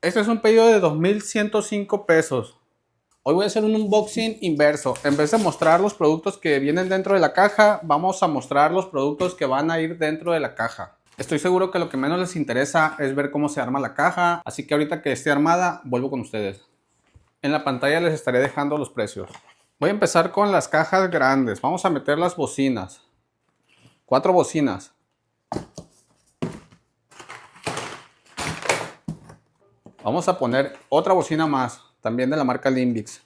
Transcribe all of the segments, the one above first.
Este es un pedido de 2,105 pesos. Hoy voy a hacer un unboxing inverso. En vez de mostrar los productos que vienen dentro de la caja, vamos a mostrar los productos que van a ir dentro de la caja. Estoy seguro que lo que menos les interesa es ver cómo se arma la caja, así que ahorita que esté armada, vuelvo con ustedes. En la pantalla les estaré dejando los precios. Voy a empezar con las cajas grandes. Vamos a meter las bocinas. 4 bocinas. Vamos a poner otra bocina más, también de la marca Limbix.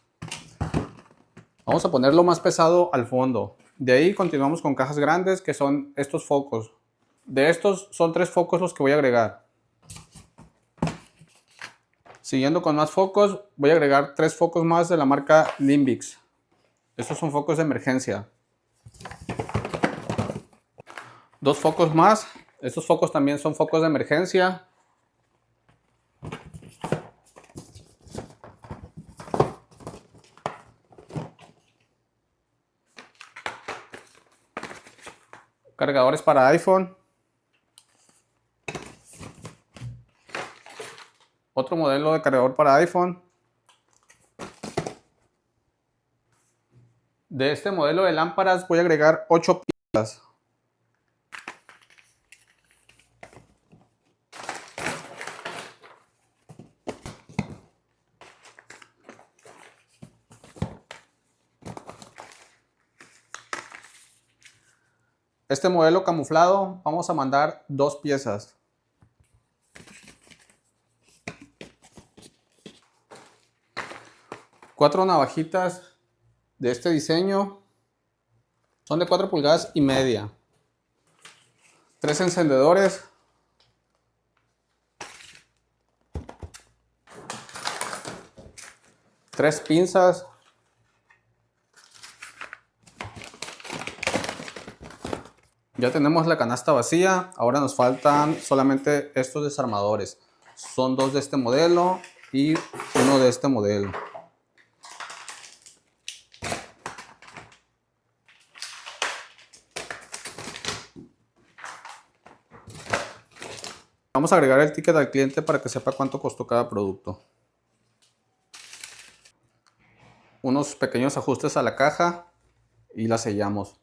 Vamos a poner lo más pesado al fondo. De ahí continuamos con cajas grandes, que son estos focos. De estos son 3 focos los que voy a agregar. Siguiendo con más focos, voy a agregar 3 focos más de la marca Limbix. Estos son focos de emergencia. 2 focos más. Estos focos también son focos de emergencia. Cargadores para iPhone. Otro modelo de cargador para iPhone. De este modelo de lámparas voy a agregar 8 pilas. Este modelo camuflado vamos a mandar 2 piezas. Cuatro navajitas de este diseño. Son de 4 pulgadas y media. 3 encendedores. 3 pinzas. Ya tenemos la canasta vacía. Ahora nos faltan solamente estos desarmadores. Son 2 de este modelo y 1 de este modelo. Vamos a agregar el ticket al cliente para que sepa cuánto costó cada producto. Unos pequeños ajustes a la caja y la sellamos.